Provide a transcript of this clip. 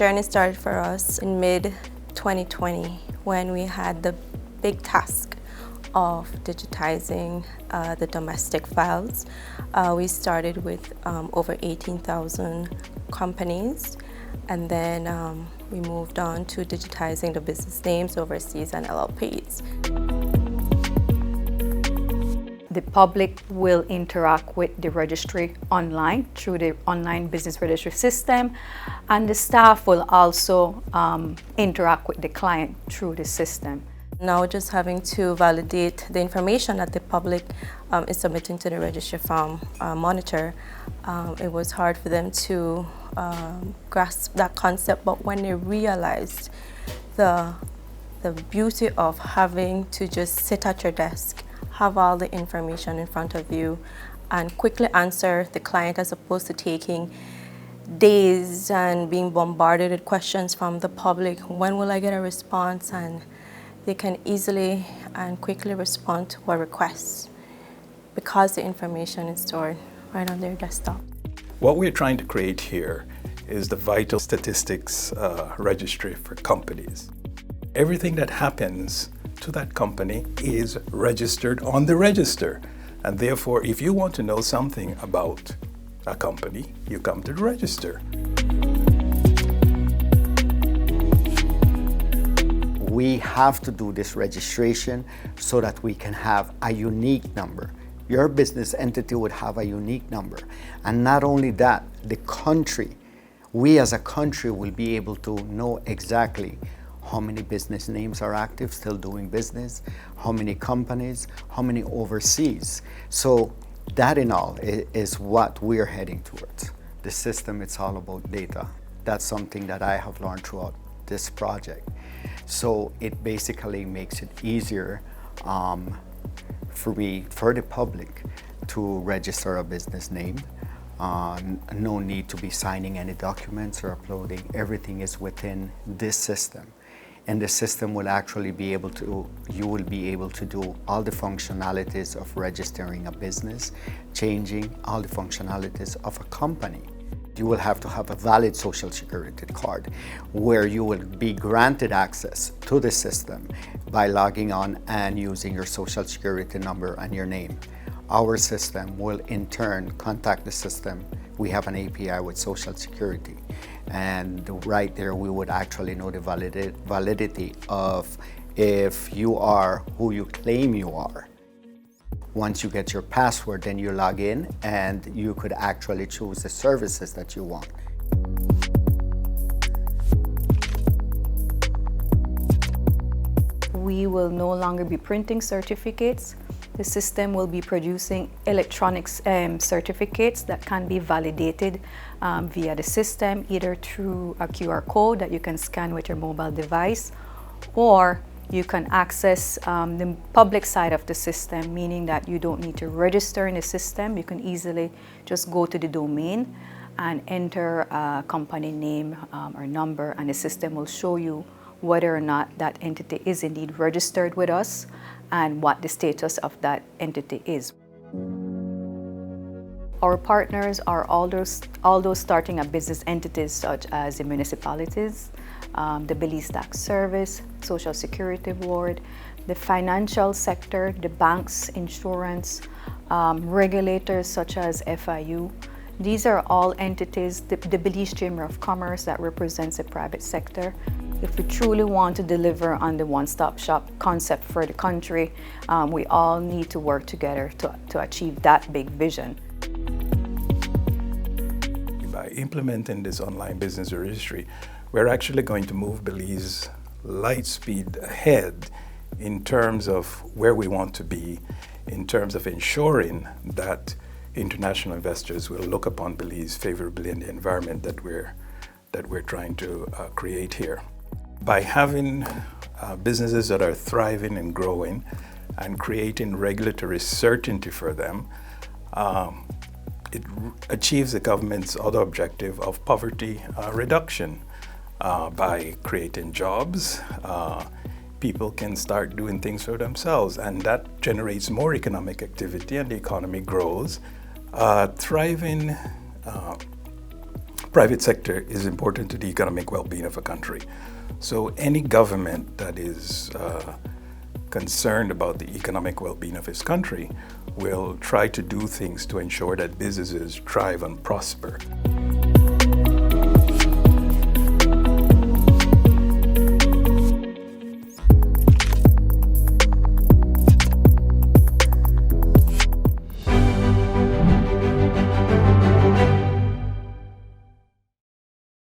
journey started for us in mid-2020 when we had the big task of digitizing the domestic files. We started with over 18,000 companies, and then we moved on to digitizing the business names, overseas, and LLPs. The public will interact with the registry online through the online business registry system, and the staff will also interact with the client through the system. Now just having to validate the information that the public is submitting to the registry farm monitor, it was hard for them to grasp that concept, but when they realized the beauty of having to just sit at your desk, have all the information in front of you, and quickly answer the client as opposed to taking days and being bombarded with questions from the public. When will I get a response? And they can easily and quickly respond to our requests because the information is stored right on their desktop. What we're trying to create here is the vital statistics registry for companies. Everything that happens to that company is registered on the register. And therefore, if you want to know something about a company, you come to the register. We have to do this registration so that we can have a unique number. Your business entity would have a unique number. And not only that, the country, we as a country will be able to know exactly how many business names are active, still doing business, how many companies, how many overseas. So that in all is what we're heading towards. The system, it's all about data. That's something that I have learned throughout this project. So it basically makes it easier for the public to register a business name. No need to be signing any documents or uploading. Everything is within this system. And the system will actually be able to, you will be able to do all the functionalities of registering a business, changing all the functionalities of a company. You will have to have a valid social security card where you will be granted access to the system by logging on and using your social security number and your name. Our system will in turn contact the system. We have an API with Social Security, and right there we would actually know the validity of if you are who you claim you are. Once you get your password, then you log in and you could actually choose the services that you want. We will no longer be printing certificates. The system will be producing electronic certificates that can be validated via the system, either through a QR code that you can scan with your mobile device, or you can access the public side of the system, meaning that you don't need to register in the system. You can easily just go to the domain and enter a company name or number, and the system will show you whether or not that entity is indeed registered with us and what the status of that entity is. Our partners are all those starting up business entities such as the municipalities, the Belize Tax Service, Social Security Board, the financial sector, the banks, insurance, regulators such as FIU. These are all entities, the Belize Chamber of Commerce that represents the private sector. If we truly want to deliver on the one-stop shop concept for the country, we all need to work together to achieve that big vision. By implementing this online business registry, we're actually going to move Belize light speed ahead in terms of where we want to be, in terms of ensuring that international investors will look upon Belize favorably in the environment that we're trying to create here. By having businesses that are thriving and growing and creating regulatory certainty for them, it achieves the government's other objective of poverty reduction. By creating jobs, people can start doing things for themselves, and that generates more economic activity and the economy grows. Thriving private sector is important to the economic well-being of a country. So any government that is concerned about the economic well-being of its country will try to do things to ensure that businesses thrive and prosper.